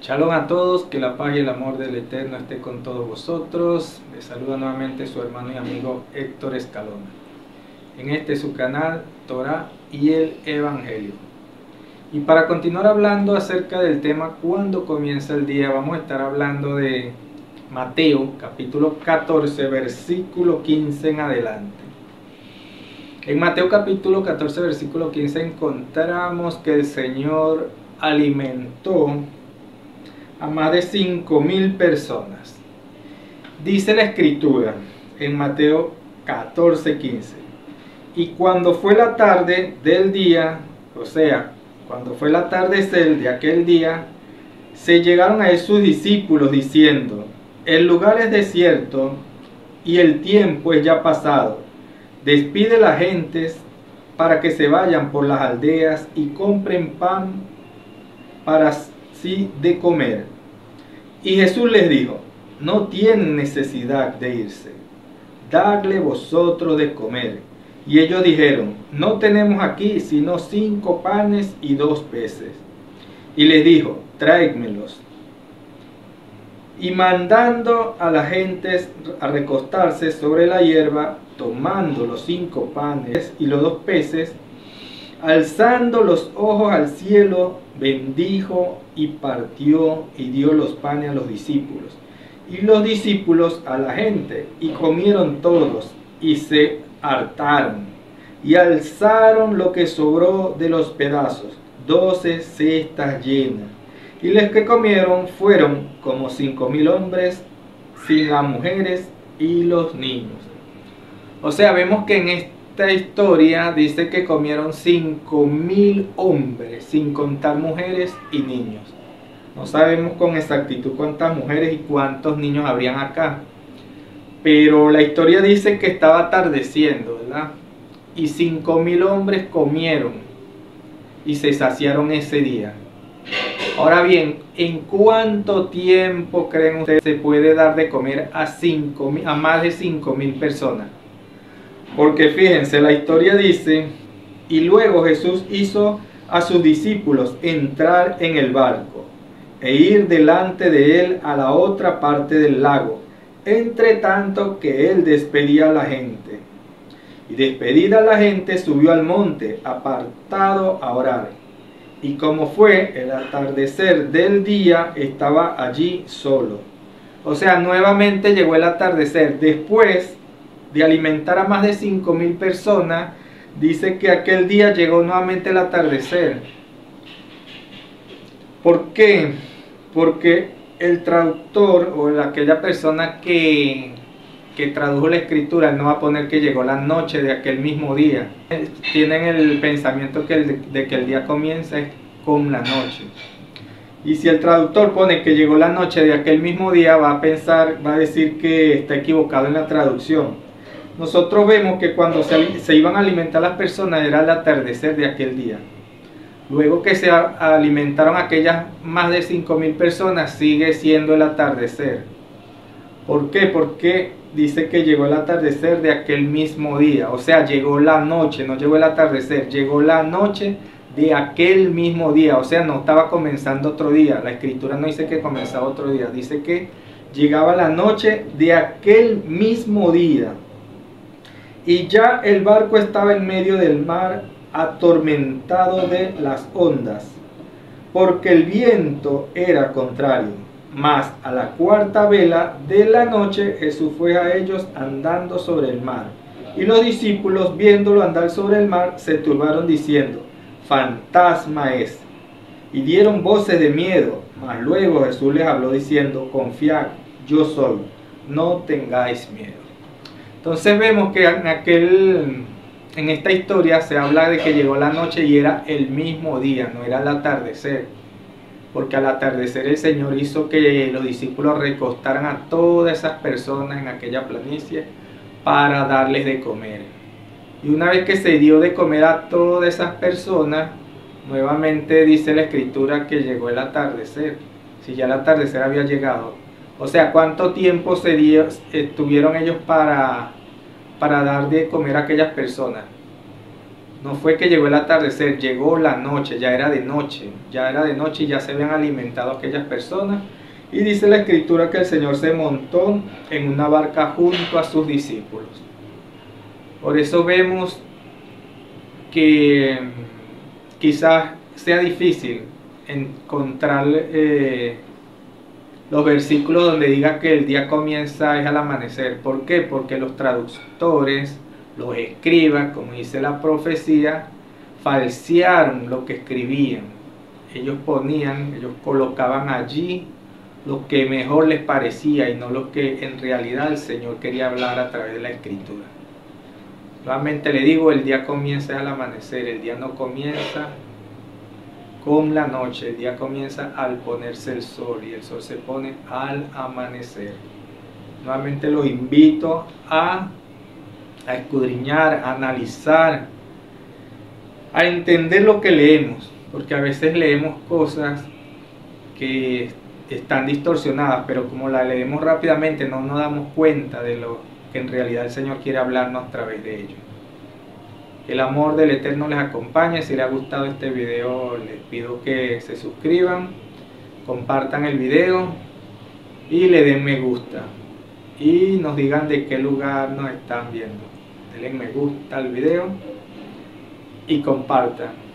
Shalom a todos, que la paz y el amor del Eterno esté con todos vosotros. Les saluda nuevamente su hermano y amigo Héctor Escalona. En este su canal, Torah y el Evangelio. Y para continuar hablando acerca del tema ¿cuándo comienza el día? Vamos a estar hablando de Mateo, capítulo 14, versículo 15 en adelante. En Mateo capítulo 14, versículo 15 encontramos que el Señor alimentó a más de 5,000 personas. Dice la escritura en Mateo 14:15: y cuando fue la tarde del día, o sea, cuando fue el atardecer de aquel día, se llegaron a él sus discípulos diciendo: el lugar es desierto y el tiempo es ya pasado. Despide las gentes para que se vayan por las aldeas y compren pan para sí de comer. Y Jesús les dijo: no tienen necesidad de irse, dadle vosotros de comer. Y ellos dijeron: no tenemos aquí sino 5 panes y 2 peces. Y les dijo: tráigmelos. Y mandando a las gentes a recostarse sobre la hierba, tomando los 5 panes y los 2 peces, alzando los ojos al cielo, bendijo y partió y dio los panes a los discípulos, y los discípulos a la gente, y comieron todos, y se hartaron, y alzaron lo que sobró de los pedazos, 12 cestas llenas. Y los que comieron fueron como 5,000 hombres, sin las mujeres y los niños. O sea, vemos que en esta historia dice que comieron 5,000 hombres, sin contar mujeres y niños. No sabemos con exactitud cuántas mujeres y cuántos niños habrían acá, pero la historia dice que estaba atardeciendo, ¿verdad? Y 5,000 hombres comieron y se saciaron ese día. Ahora bien, ¿en cuánto tiempo creen ustedes se puede dar de comer a más de 5,000 personas? Porque fíjense, la historia dice: y luego Jesús hizo a sus discípulos entrar en el barco e ir delante de él a la otra parte del lago, entre tanto que él despedía a la gente. Y despedida la gente, subió al monte apartado a orar. Y como fue el atardecer del día, estaba allí solo. O sea, nuevamente llegó el atardecer. Después de alimentar a más de 5,000 personas, dice que aquel día llegó nuevamente el atardecer. ¿Por qué? Porque el traductor o aquella persona que tradujo la escritura, no va a poner que llegó la noche de aquel mismo día. Tienen el pensamiento de que el día comienza con la noche. Y si el traductor pone que llegó la noche de aquel mismo día, va a decir que está equivocado en la traducción. Nosotros vemos que cuando se iban a alimentar las personas era el atardecer de aquel día. Luego que se alimentaron aquellas más de 5,000 personas, sigue siendo el atardecer. ¿Por qué? Porque dice que llegó el atardecer de aquel mismo día. O sea, llegó la noche, no llegó el atardecer, llegó la noche de aquel mismo día. O sea, no estaba comenzando otro día. La escritura no dice que comenzaba otro día, dice que llegaba la noche de aquel mismo día. Y ya el barco estaba en medio del mar, atormentado de las ondas, porque el viento era contrario. Mas a la 4ª vela de la noche Jesús fue a ellos andando sobre el mar. Y los discípulos, viéndolo andar sobre el mar, se turbaron diciendo: fantasma es. Y dieron voces de miedo. Mas luego Jesús les habló diciendo: confiad, yo soy, no tengáis miedo. Entonces vemos que en esta historia se habla de que llegó la noche y era el mismo día, no era el atardecer. Porque al atardecer el Señor hizo que los discípulos recostaran a todas esas personas en aquella planicie para darles de comer. Y una vez que se dio de comer a todas esas personas, nuevamente dice la escritura que llegó el atardecer. Si ya el atardecer había llegado. O sea, ¿cuánto tiempo estuvieron ellos para dar de comer a aquellas personas? No fue que llegó el atardecer, llegó la noche, ya era de noche y ya se habían alimentado aquellas personas. Y dice la escritura que el Señor se montó en una barca junto a sus discípulos. Por eso vemos que quizás sea difícil encontrar los versículos donde diga que el día comienza es al amanecer. ¿Por qué? Porque los traductores, los escribas, como dice la profecía, falsearon lo que escribían. Ellos colocaban allí lo que mejor les parecía y no lo que en realidad el Señor quería hablar a través de la escritura. Nuevamente le digo, el día comienza al amanecer, el día no comienza con la noche, el día comienza al ponerse el sol y el sol se pone al amanecer. Nuevamente los invito a escudriñar, a analizar, a entender lo que leemos, porque a veces leemos cosas que están distorsionadas, pero como la leemos rápidamente no nos damos cuenta de lo que en realidad el Señor quiere hablarnos a través de ello. Que el amor del Eterno les acompañe. Si les ha gustado este video, les pido que se suscriban, compartan el video y le den me gusta y nos digan de qué lugar nos están viendo. Denle me gusta al video y compartan.